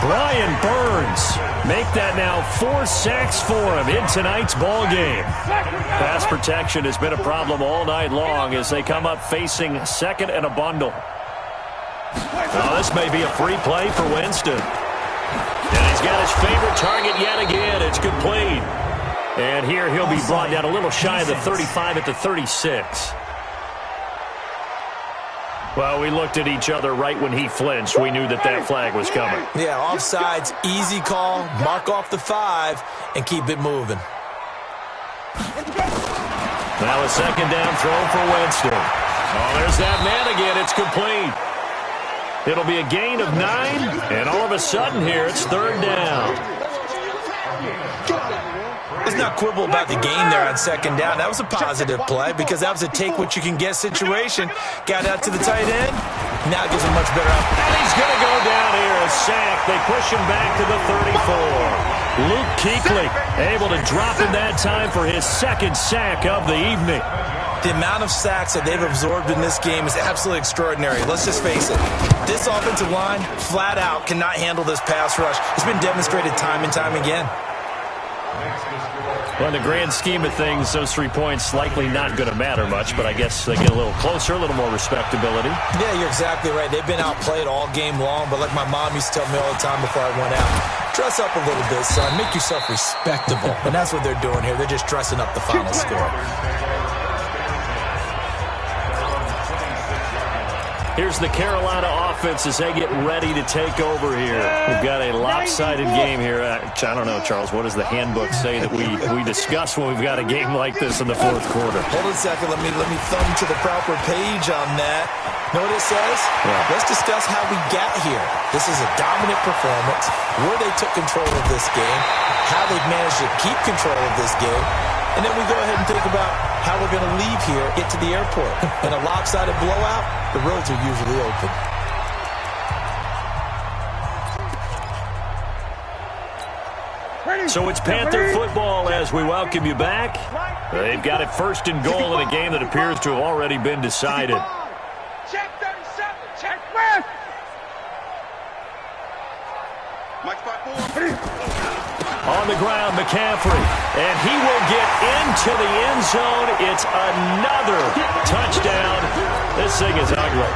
Speaker 3: Brian Burns make that now 4 sacks for him in tonight's ball game. Pass protection has been a problem all night long as they come up facing 2nd and a bundle. Now this may be a free play for Winston. And he's got his favorite target yet again. It's complete. And here he'll be brought down a little shy of the 35 at the 36. Well, we looked at each other right when he flinched. We knew that that flag was coming.
Speaker 4: Yeah, offsides, easy call, mark off the 5, and keep it moving.
Speaker 3: Now a 2nd down throw for Winston. Oh, there's that man again. It's complete. It'll be a gain of 9, and all of a sudden here it's 3rd down.
Speaker 4: Let's not quibble about the gain there on 2nd down. That was a positive play because that was a take-what-you-can-get situation. Got out to the tight end. Now gives him much better out.
Speaker 3: And he's going to go down here, a sack. They push him back to the 34. Luke Kuechly able to drop him that time for his 2nd sack of the evening.
Speaker 4: The amount of sacks that they've absorbed in this game is absolutely extraordinary. Let's just face it. This offensive line, flat out, cannot handle this pass rush. It's been demonstrated time and time again.
Speaker 3: Well, in the grand scheme of things, those 3 points likely not going to matter much, but I guess they get a little closer, a little more respectability.
Speaker 4: Yeah, you're exactly right. They've been outplayed all game long, but like my mom used to tell me all the time before I went out, dress up a little bit, son. Make yourself respectable. And that's what they're doing here. They're just dressing up the final score.
Speaker 3: Here's the Carolina offense as they get ready to take over here. We've got a lopsided game here. I don't know, Charles, what does the handbook say that we discuss when we've got a game like this in the 4th quarter?
Speaker 4: Hold on a second. Let me thumb to the proper page on that. Know what it says?
Speaker 3: Yeah.
Speaker 4: Let's discuss how we got here. This is a dominant performance, where they took control of this game, how they've managed to keep control of this game, and then we go ahead and think about how we're going to leave here, get to the airport. In a lopsided blowout, the roads are usually open.
Speaker 3: So it's Panther football as we welcome you back. They've got it 1st and goal in a game that appears to have already been decided.
Speaker 5: Check 37. Check where? Mike spot 4.
Speaker 3: On the ground, McCaffrey. And he will get into the end zone. It's another touchdown. This thing is ugly.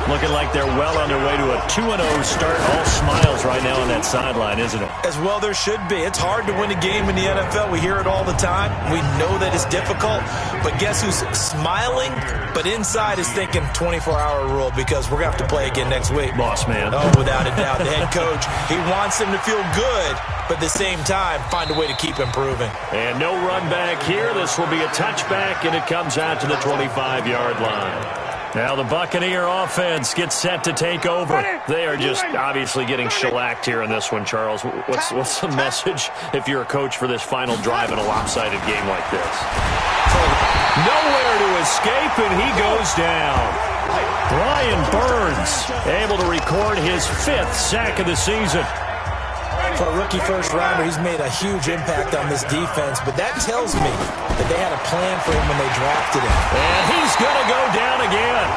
Speaker 3: Looking like they're well on their way to a 2-0 start. All smiles right now on that sideline, isn't it?
Speaker 4: As well there should be. It's hard to win a game in the NFL. We hear it all the time. We know that it's difficult. But guess who's smiling? But inside is thinking 24-hour rule because we're going to have to play again next week.
Speaker 3: Boss man.
Speaker 4: Oh, without a doubt. The head coach, he wants them to feel good, but at the same time, find a way to keep improving.
Speaker 3: And no run back here. This will be a touchback, and it comes out to the 25-yard line. Now the Buccaneer offense gets set to take over. They are just obviously getting shellacked here in this one, Charles. What's the message if you're a coach for this final drive in a lopsided game like this? Nowhere to escape, and he goes down. Brian Burns able to record his 5th sack of the season.
Speaker 4: For a rookie first-rounder, he's made a huge impact on this defense, but that tells me that they had a plan for him when they drafted him.
Speaker 3: And he's going to go down again.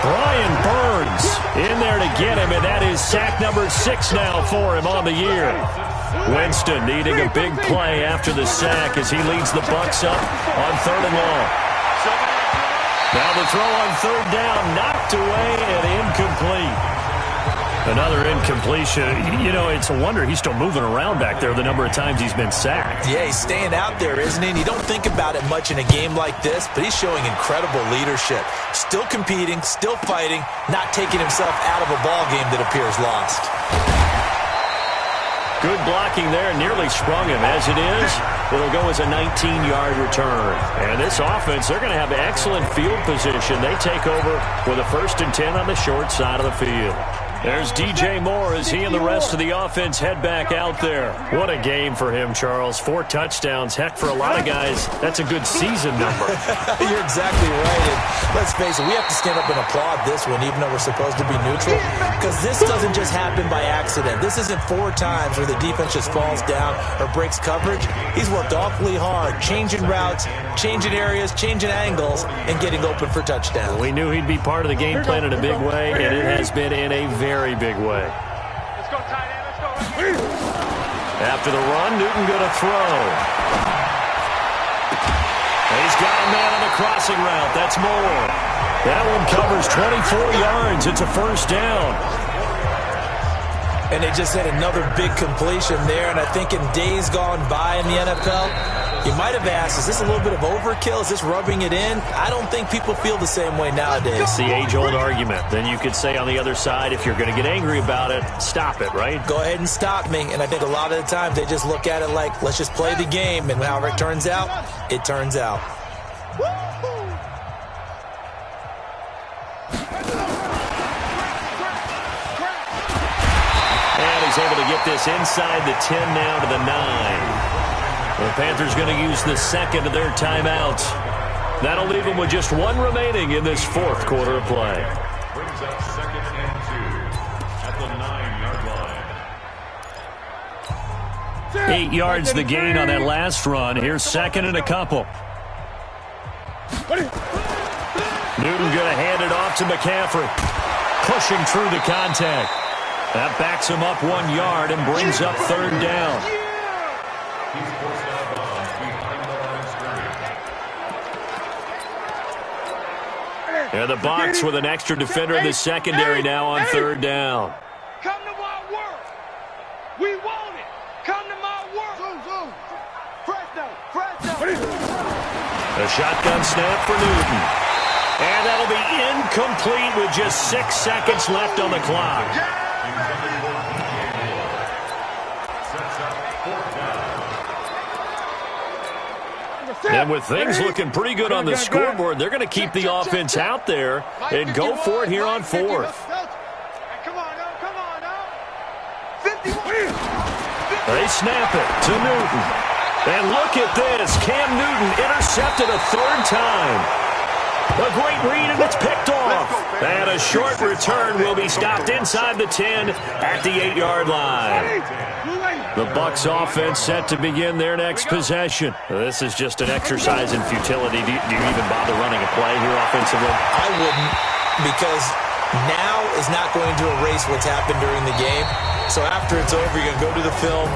Speaker 3: Brian Burns in there to get him, and that is sack number 6 now for him on the year. Winston needing a big play after the sack as he leads the Bucs up on 3rd and long. Now the throw on 3rd down, knocked away and incomplete. Another incompletion. You know, it's a wonder he's still moving around back there the number of times he's been sacked.
Speaker 4: Yeah, he's staying out there, isn't he? And you don't think about it much in a game like this, but he's showing incredible leadership. Still competing, still fighting, not taking himself out of a ball game that appears lost.
Speaker 3: Good blocking there, nearly sprung him. As it is, it'll go as a 19-yard return. And this offense, they're going to have excellent field position. They take over with a 1st and 10 on the short side of the field. There's DJ Moore as he and the rest of the offense head back out there. What a game for him, Charles. 4 touchdowns. Heck, for a lot of guys, that's a good season number.
Speaker 4: You're exactly right. And let's face it, we have to stand up and applaud this one, even though we're supposed to be neutral, because this doesn't just happen by accident. This isn't 4 times where the defense just falls down or breaks coverage. He's worked awfully hard, changing routes, changing areas, changing angles, and getting open for touchdowns.
Speaker 3: We knew he'd be part of the game plan in a big way, and it has been in a very big way.
Speaker 5: Let's go, tight end. Let's go. Right here.
Speaker 3: After the run, Newton going to throw. He's got a man on the crossing route. That's Moore. That one covers 24 yards. It's a 1st down.
Speaker 4: And they just had another big completion there. And I think in days gone by in the NFL, you might have asked, is this a little bit of overkill? Is this rubbing it in? I don't think people feel the same way nowadays.
Speaker 3: It's the age-old argument. Then you could say on the other side, if you're going to get angry about it, stop it, right?
Speaker 4: Go ahead and stop me. And I think a lot of the times they just look at it like, let's just play the game. And however it turns out, it turns out.
Speaker 3: And he's able to get this inside the 10 now to the 9. The Panthers going to use the 2nd of their timeouts. That'll leave them with just 1 remaining in this 4th quarter of play.
Speaker 7: Brings up 2nd and 2 at the 9-yard line.
Speaker 3: 8 yards the gain on that last run. Here's 2nd and a couple. Newton going to hand it off to McCaffrey. Pushing through the contact. That backs him up 1 yard and brings up 3rd down.
Speaker 7: He's forced out of bounds behind the line of scrimmage.
Speaker 3: And the Bucs with an extra defender in the secondary now on 3rd down.
Speaker 5: Come to my work. We want it. Come to my work. Zoom. Fresno.
Speaker 3: A shotgun snap for Newton. And that'll be incomplete with just 6 seconds left on the clock. And with things looking pretty good on the scoreboard, they're going to keep the offense out there and go for it here on 4th.
Speaker 5: Come on now. 51.
Speaker 3: They snap it to Newton. And look at this. Cam Newton intercepted a 3rd time. A great read, and it's picked off. And a short return will be stopped inside the 10 at the 8-yard line. The Bucs offense set to begin their next possession. This is just an exercise in futility. Do you even bother running a play here offensively?
Speaker 4: I wouldn't, because now is not going to erase what's happened during the game. So after it's over, you're going to go to the film.